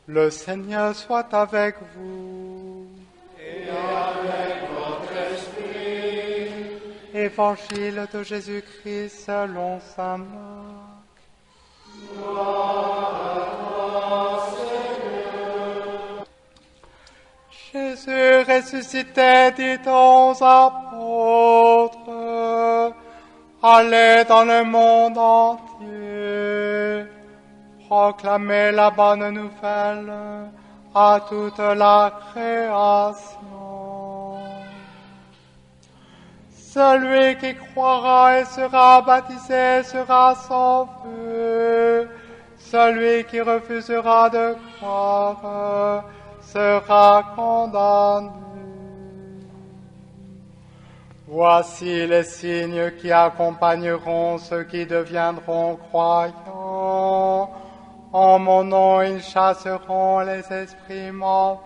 Le Seigneur soit avec vous. Et avec votre esprit. Évangile de Jésus-Christ selon saint Marc. Gloire à toi, Seigneur. Jésus ressuscité dit aux apôtres, allez dans le monde entier, proclamez la bonne nouvelle à toute la création. Celui qui croira et sera baptisé sera sauvé. Celui qui refusera de croire sera condamné. Voici les signes qui accompagneront ceux qui deviendront croyants. En mon nom, ils chasseront les esprits mauvais.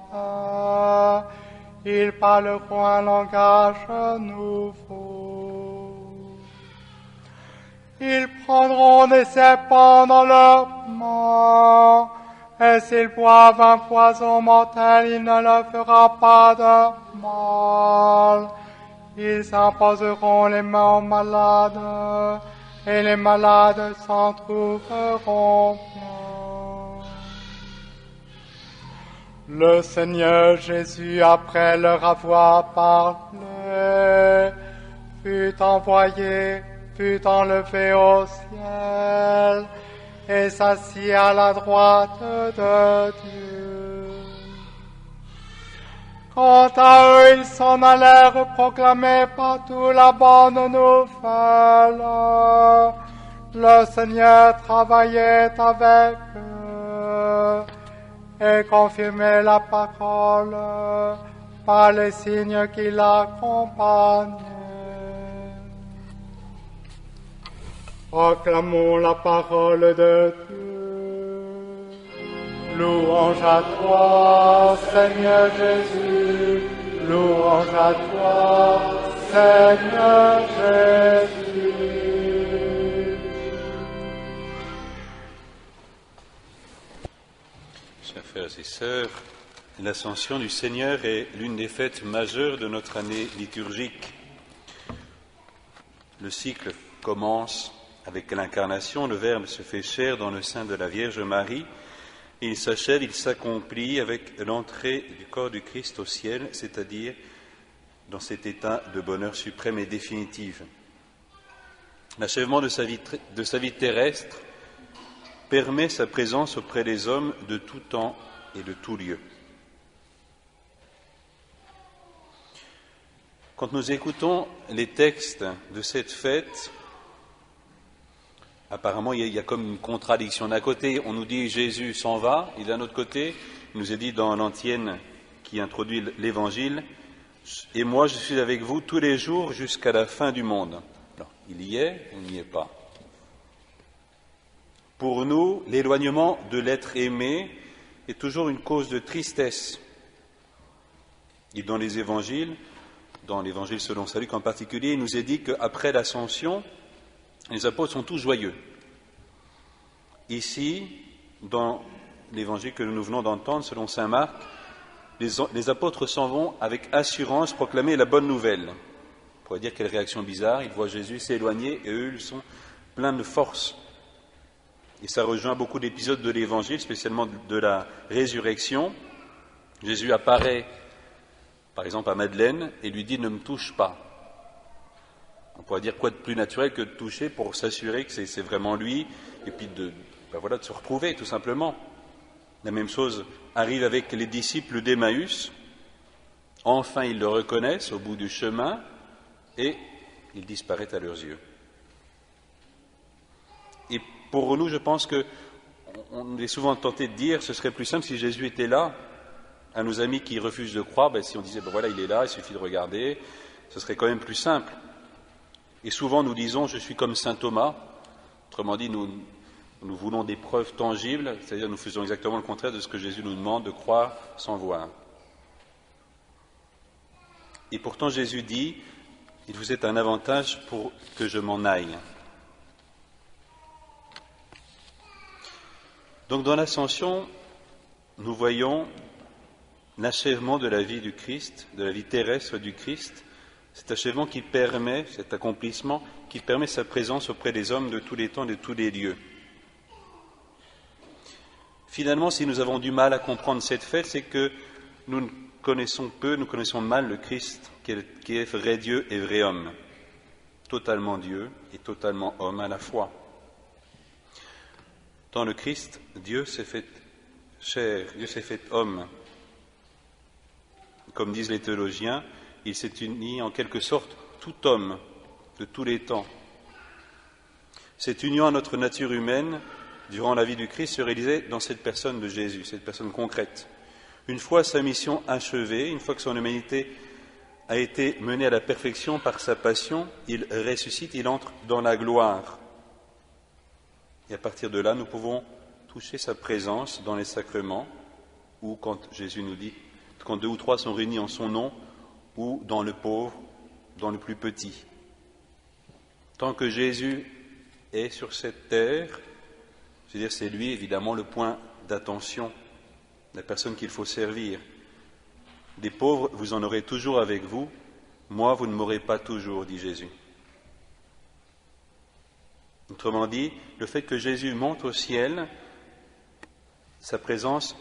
Ils parleront un langage nouveau. Ils prendront des serpents dans leurs mains. Et s'ils boivent un poison mortel, il ne leur fera pas de mal. Ils imposeront les mains aux malades, et les malades s'en trouveront bien. Le Seigneur Jésus, après leur avoir parlé, fut enlevé au ciel, et s'assit à la droite de Dieu. Quant à eux, ils s'en allèrent proclamer partout la bonne nouvelle. Le Seigneur travaillait avec eux et confirmait la parole par les signes qui l'accompagnaient. Proclamons la parole de Dieu. Louange à toi, Seigneur Jésus. Louange à toi, Seigneur Jésus. Chers frères et sœurs, l'Ascension du Seigneur est l'une des fêtes majeures de notre année liturgique. Le cycle commence avec l'incarnation, le Verbe se fait chair dans le sein de la Vierge Marie. Il s'achève, il s'accomplit avec l'entrée du corps du Christ au ciel, c'est-à-dire dans cet état de bonheur suprême et définitif. L'achèvement de sa vie terrestre permet sa présence auprès des hommes de tout temps et de tout lieu. Quand nous écoutons les textes de cette fête, apparemment, il y a comme une contradiction. D'un côté, on nous dit Jésus s'en va, et d'un autre côté, il nous est dit dans l'antienne qui introduit l'Évangile, « Et moi, je suis avec vous tous les jours jusqu'à la fin du monde. » Alors, il y est, il n'y est pas. Pour nous, l'éloignement de l'être aimé est toujours une cause de tristesse. Et dans les Évangiles, dans l'Évangile selon saint Luc en particulier, il nous est dit qu'après l'Ascension, les apôtres sont tous joyeux. Ici, dans l'évangile que nous venons d'entendre, selon saint Marc, les apôtres s'en vont avec assurance proclamer la bonne nouvelle. On pourrait dire quelle réaction bizarre, ils voient Jésus s'éloigner et eux, ils sont pleins de force. Et ça rejoint beaucoup d'épisodes de l'évangile, spécialement de la résurrection. Jésus apparaît, par exemple, à Madeleine et lui dit « Ne me touche pas ». On pourrait dire quoi de plus naturel que de toucher pour s'assurer que c'est vraiment lui, et puis de se retrouver tout simplement. La même chose arrive avec les disciples d'Emmaüs. Enfin, ils le reconnaissent au bout du chemin, et il disparaît à leurs yeux. Et pour nous, je pense qu'on est souvent tenté de dire, ce serait plus simple si Jésus était là. À nos amis qui refusent de croire, si on disait, voilà, il est là, il suffit de regarder, ce serait quand même plus simple. Et souvent nous disons, je suis comme saint Thomas, autrement dit, nous voulons des preuves tangibles, c'est-à-dire nous faisons exactement le contraire de ce que Jésus nous demande, de croire sans voir. Et pourtant Jésus dit, il vous est un avantage pour que je m'en aille. Donc dans l'Ascension, nous voyons l'achèvement de la vie du Christ, de la vie terrestre du Christ, cet achèvement qui permet, cet accomplissement, qui permet sa présence auprès des hommes de tous les temps, de tous les lieux. Finalement, si nous avons du mal à comprendre cette fête, c'est que nous connaissons mal le Christ, qui est vrai Dieu et vrai homme, totalement Dieu et totalement homme à la fois. Dans le Christ, Dieu s'est fait chair, Dieu s'est fait homme. Comme disent les théologiens, il s'est uni en quelque sorte tout homme de tous les temps. Cette union à notre nature humaine, durant la vie du Christ, se réalisait dans cette personne de Jésus, cette personne concrète. Une fois sa mission achevée, une fois que son humanité a été menée à la perfection par sa passion, il ressuscite, il entre dans la gloire. Et à partir de là, nous pouvons toucher sa présence dans les sacrements, ou quand Jésus nous dit, quand 2 ou 3 sont réunis en son nom, ou dans le pauvre, dans le plus petit. Tant que Jésus est sur cette terre, c'est-à-dire c'est lui évidemment le point d'attention, la personne qu'il faut servir. Des pauvres, vous en aurez toujours avec vous, moi vous ne m'aurez pas toujours, dit Jésus. Autrement dit, le fait que Jésus monte au ciel, sa présence,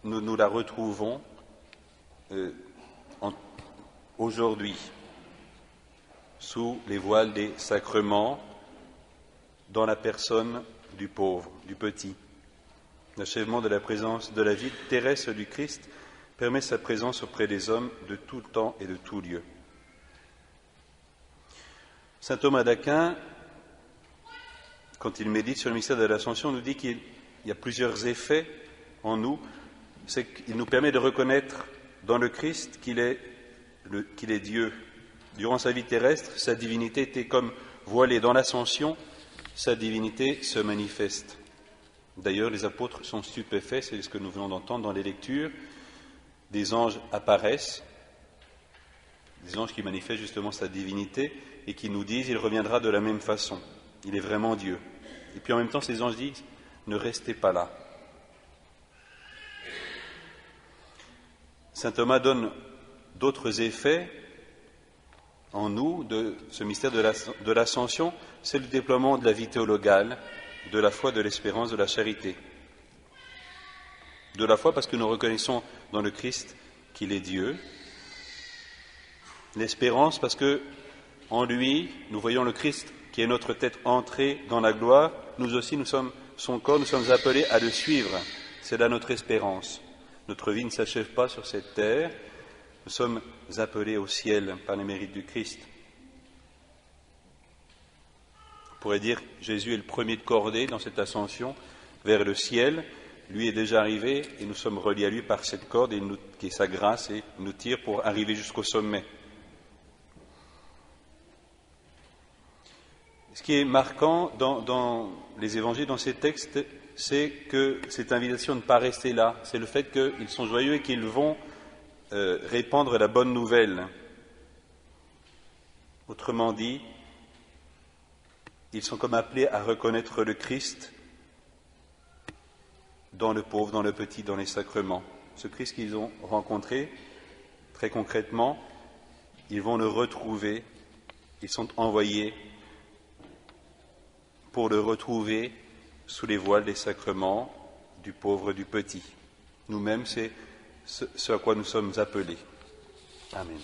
nous la retrouvons aujourd'hui, sous les voiles des sacrements, dans la personne du pauvre, du petit. L'achèvement de la présence de la vie terrestre du Christ permet sa présence auprès des hommes de tout temps et de tout lieu. Saint Thomas d'Aquin, quand il médite sur le mystère de l'Ascension, nous dit qu'il y a plusieurs effets en nous. C'est qu'il nous permet de reconnaître dans le Christ qu'il est Dieu. Durant sa vie terrestre, sa divinité était comme voilée. Dans l'Ascension, sa divinité se manifeste. D'ailleurs, les apôtres sont stupéfaits, c'est ce que nous venons d'entendre dans les lectures. Des anges apparaissent, des anges qui manifestent justement sa divinité et qui nous disent « il reviendra de la même façon, il est vraiment Dieu ». Et puis en même temps, ces anges disent « ne restez pas là ». Saint Thomas donne d'autres effets en nous de ce mystère de l'Ascension, c'est le déploiement de la vie théologale, de la foi, de l'espérance, de la charité. De la foi parce que nous reconnaissons dans le Christ qu'il est Dieu. L'espérance parce que en lui, nous voyons le Christ qui est notre tête entrée dans la gloire. Nous aussi, nous sommes son corps, nous sommes appelés à le suivre. C'est là notre espérance. Notre vie ne s'achève pas sur cette terre. Nous sommes appelés au ciel par les mérites du Christ. On pourrait dire Jésus est le premier de cordée dans cette ascension vers le ciel. Lui est déjà arrivé et nous sommes reliés à lui par cette corde qui est sa grâce et nous tire pour arriver jusqu'au sommet. Ce qui est marquant dans les évangiles, dans ces textes, c'est que cette invitation de ne pas rester là, c'est le fait qu'ils sont joyeux et qu'ils vont répandre la bonne nouvelle. Autrement dit, ils sont comme appelés à reconnaître le Christ dans le pauvre, dans le petit, dans les sacrements. Ce Christ qu'ils ont rencontré, très concrètement, ils vont le retrouver, ils sont envoyés pour le retrouver sous les voiles des sacrements du pauvre, du petit. Nous-mêmes, c'est ce à quoi nous sommes appelés. Amen.